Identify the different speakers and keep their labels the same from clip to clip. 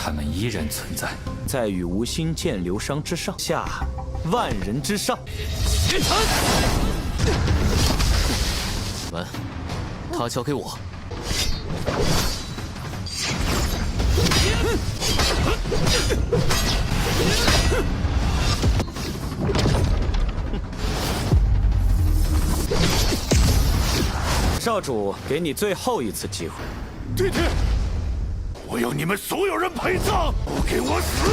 Speaker 1: 他们依然存在，
Speaker 2: 在与无心剑流觞之上，下万人之上。
Speaker 1: 云腾，
Speaker 3: 完，他交给我。
Speaker 2: 少主，给你最后一次机会。
Speaker 1: 弟弟，我要你们所有人陪葬，不给我死！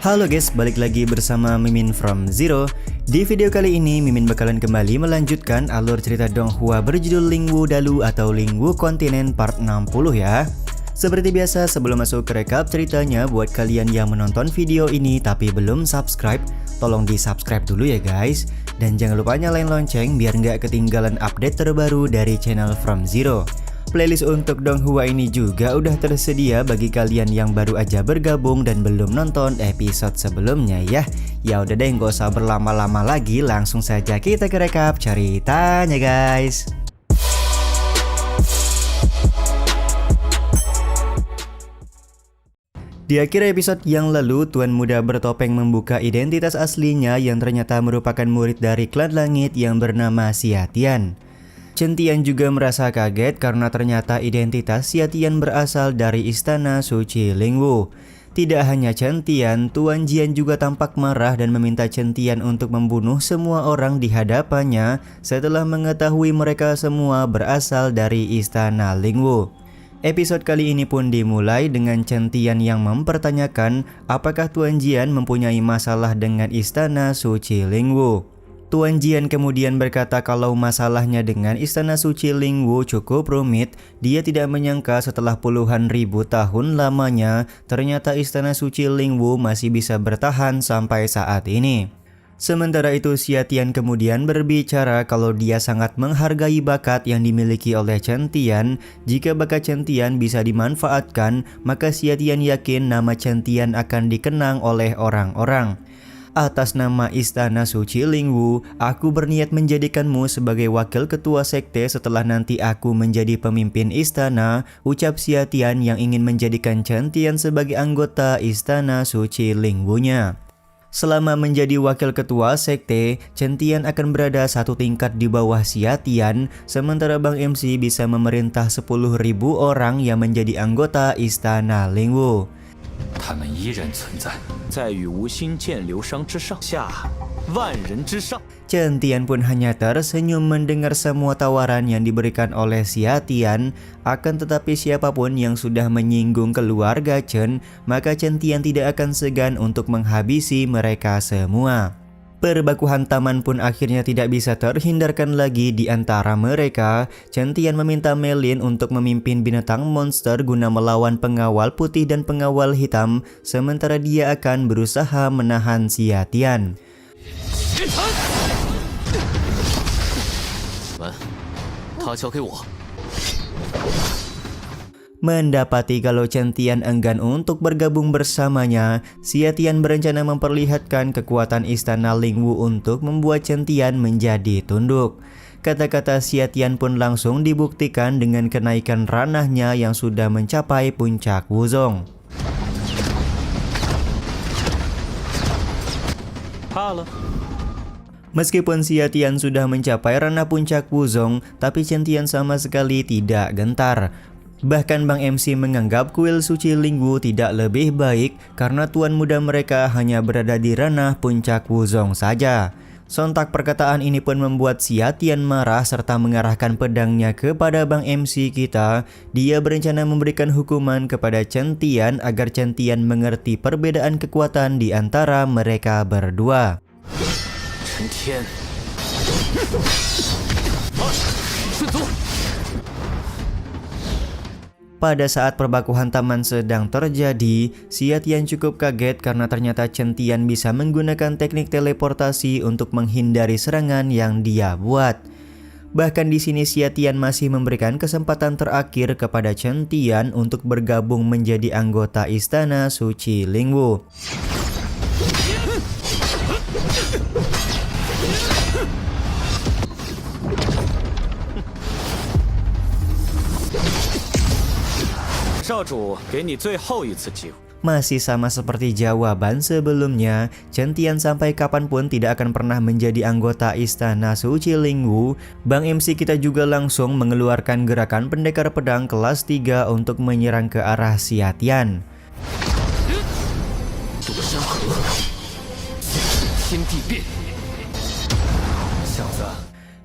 Speaker 4: Halo guys, balik lagi bersama Mimin from Zero. Di video kali ini, Mimin bakalan kembali melanjutkan alur cerita Donghua berjudul Lingwu Dalu atau Lingwu Kontinen part 60 ya. Seperti biasa, sebelum masuk ke rekap ceritanya, buat kalian yang menonton video ini tapi belum subscribe, tolong di subscribe dulu ya guys. Dan jangan lupa nyalain lonceng biar nggak ketinggalan update terbaru dari channel From Zero. Playlist untuk Donghua ini juga udah tersedia bagi kalian yang baru aja bergabung dan belum nonton episode sebelumnya ya. Ya udah deh, nggak usah berlama-lama lagi, langsung saja kita ke rekap ceritanya guys. Di akhir episode yang lalu, Tuan Muda Bertopeng membuka identitas aslinya yang ternyata merupakan murid dari klan langit yang bernama Xia Tian. Chen Tian juga merasa kaget karena ternyata identitas Xia Tian berasal dari istana suci Lingwu. Tidak hanya Chen Tian, Tuan Jian juga tampak marah dan meminta Chen Tian untuk membunuh semua orang di hadapannya setelah mengetahui mereka semua berasal dari istana Lingwu. Episode kali ini pun dimulai dengan Chen Tian yang mempertanyakan apakah Tuan Jian mempunyai masalah dengan istana suci Lingwu. Tuan Jian kemudian berkata kalau masalahnya dengan istana suci Lingwu cukup rumit. Dia tidak menyangka setelah puluhan ribu tahun lamanya, ternyata istana suci Lingwu masih bisa bertahan sampai saat ini. Sementara itu Xia Tian kemudian berbicara kalau dia sangat menghargai bakat yang dimiliki oleh Chen Tian. Jika bakat Chen Tian bisa dimanfaatkan, maka Xia Tian yakin nama Chen Tian akan dikenang oleh orang-orang. Atas nama istana suci Lingwu, aku berniat menjadikanmu sebagai wakil ketua sekte setelah nanti aku menjadi pemimpin istana, ucap Xia Tian yang ingin menjadikan Chen Tian sebagai anggota istana suci Lingwu-nya. Selama menjadi wakil ketua sekte, Chen Tian akan berada satu tingkat di bawah Xia Tian, sementara Bang MC bisa memerintah 10.000 orang yang menjadi anggota istana Lingwu.
Speaker 1: 他们依然存在，
Speaker 2: 在与无心剑流觞之上，下万人之上。
Speaker 4: Chen Tian pun hanya tersenyum mendengar semua tawaran yang diberikan oleh Xia Tian. Akan tetapi siapapun yang sudah menyinggung keluarga Chen, maka Chen Tian tidak akan segan untuk menghabisi mereka semua. Perbakuhan taman pun akhirnya tidak bisa terhindarkan lagi di antara mereka. Chen Tian meminta Melin untuk memimpin binatang monster guna melawan pengawal putih dan pengawal hitam, sementara dia akan berusaha menahan Xia Tian.
Speaker 1: 云腾，
Speaker 3: 完，他交给我。
Speaker 4: Mendapati kalau Chen Tian enggan untuk bergabung bersamanya, Xia Tian berencana memperlihatkan kekuatan istana Lingwu untuk membuat Chen Tian menjadi tunduk. Kata-kata Xia Tian pun langsung dibuktikan dengan kenaikan ranahnya yang sudah mencapai puncak Wuzong.
Speaker 2: 怕了。
Speaker 4: Meskipun Xia Tian sudah mencapai ranah puncak Wuzong, tapi Chen Tian sama sekali tidak gentar. Bahkan Bang MC menganggap kuil suci Lingwu tidak lebih baik karena tuan muda mereka hanya berada di ranah puncak Wuzong saja. Sontak perkataan ini pun membuat Xia Tian marah serta mengarahkan pedangnya kepada Bang MC kita. Dia berencana memberikan hukuman kepada Chen Tian agar Chen Tian mengerti perbedaan kekuatan di antara mereka berdua.
Speaker 3: 陈天，顺足。
Speaker 4: Pada saat perbakuhan taman sedang terjadi, Xia Tian cukup kaget karena ternyata Chen Tian bisa menggunakan teknik teleportasi untuk menghindari serangan yang dia buat. Bahkan di sini Xia Tian masih memberikan kesempatan terakhir kepada Chen Tian untuk bergabung menjadi anggota istana suci Lingwu.
Speaker 2: 少主给你最后一次机会。
Speaker 4: Masih sama seperti jawaban sebelumnya, Chen Tian sampai kapanpun tidak akan pernah menjadi anggota Istana Suci Lingwu. Bang MC kita juga langsung mengeluarkan gerakan pendekar pedang kelas 3 untuk menyerang ke arah Xia Tian.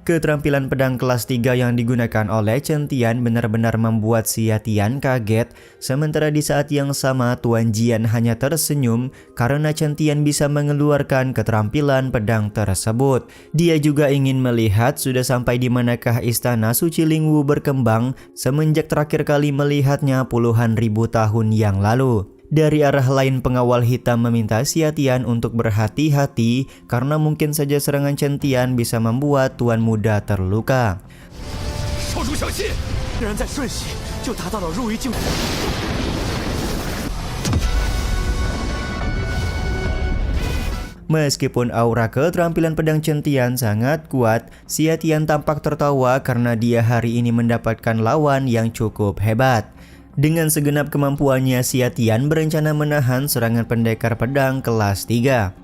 Speaker 4: Keterampilan pedang kelas 3 yang digunakan oleh Chen Tian benar-benar membuat Xia Tian kaget. Sementara di saat yang sama Tuan Jian hanya tersenyum karena Chen Tian bisa mengeluarkan keterampilan pedang tersebut. Dia juga ingin melihat sudah sampai di manakah Istana Suci Lingwu berkembang semenjak terakhir kali melihatnya puluhan ribu tahun yang lalu. Dari arah lain, pengawal hitam meminta Xia Tian untuk berhati-hati karena mungkin saja serangan Chen Tian bisa membuat tuan muda terluka. Meskipun aura keterampilan pedang Chen Tian sangat kuat, Xia Tian tampak tertawa karena dia hari ini mendapatkan lawan yang cukup hebat. Dengan segenap kemampuannya, Xia Tian berencana menahan serangan pendekar pedang kelas 3.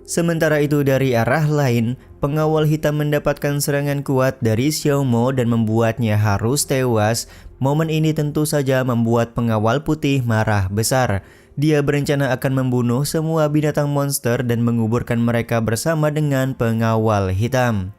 Speaker 4: Sementara itu dari arah lain, pengawal hitam mendapatkan serangan kuat dari Xiao Mo dan membuatnya harus tewas. Momen ini tentu saja membuat pengawal putih marah besar. Dia berencana akan membunuh semua binatang monster dan menguburkan mereka bersama dengan pengawal hitam.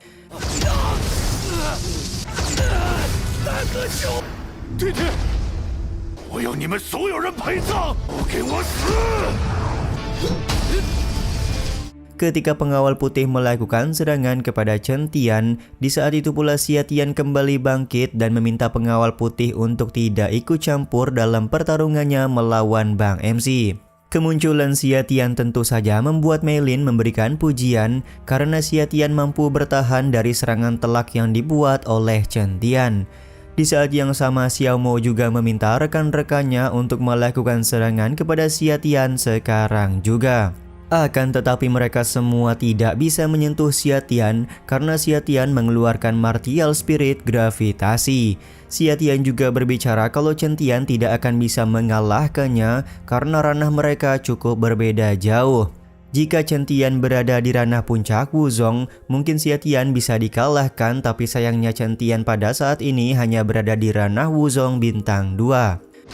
Speaker 4: Ketika pengawal putih melakukan serangan kepada Chen Tian, di saat itu pula Xia Tian kembali bangkit dan meminta pengawal putih untuk tidak ikut campur dalam pertarungannya melawan Bang MC. Kemunculan Xia Tian tentu saja membuat Mei Lin memberikan pujian karena Xia Tian mampu bertahan dari serangan telak yang dibuat oleh Chen Tian. Di saat yang sama, Xiao Mo juga meminta rekan-rekannya untuk melakukan serangan kepada Xia Tian sekarang juga. Akan tetapi mereka semua tidak bisa menyentuh Xia Tian karena Xia Tian mengeluarkan martial spirit gravitasi. Xia Tian juga berbicara kalau Chen Tian tidak akan bisa mengalahkannya karena ranah mereka cukup berbeda jauh. Jika Chen Tian berada di ranah puncak Wuzong, mungkin Xia Tian bisa dikalahkan, tapi sayangnya Chen Tian pada saat ini hanya berada di ranah Wuzong bintang 2.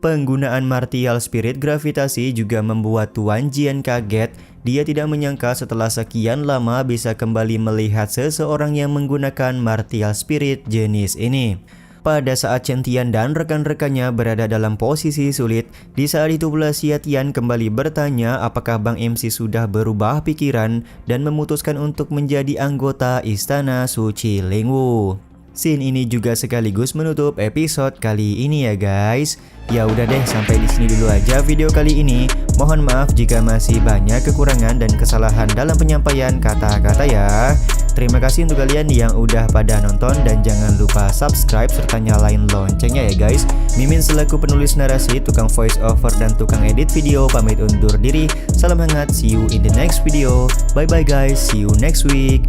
Speaker 4: Penggunaan martial spirit gravitasi juga membuat Tuan Jian kaget. Dia tidak menyangka setelah sekian lama bisa kembali melihat seseorang yang menggunakan martial spirit jenis ini. Pada saat Chen Tian dan rekan-rekannya berada dalam posisi sulit, di saat itu pula Xia Tian kembali bertanya apakah Bang MC sudah berubah pikiran dan memutuskan untuk menjadi anggota Istana Suci Lingwu. Scene ini juga sekaligus menutup episode kali ini ya guys. Ya udah deh, sampai di sini dulu aja video kali ini. Mohon maaf jika masih banyak kekurangan dan kesalahan dalam penyampaian kata-kata ya. Terima kasih untuk kalian yang udah pada nonton dan jangan lupa subscribe serta nyalain loncengnya ya guys. Mimin selaku penulis narasi, tukang voice over dan tukang edit video pamit undur diri. Salam hangat, see you in the next video. Bye bye guys, see you next week.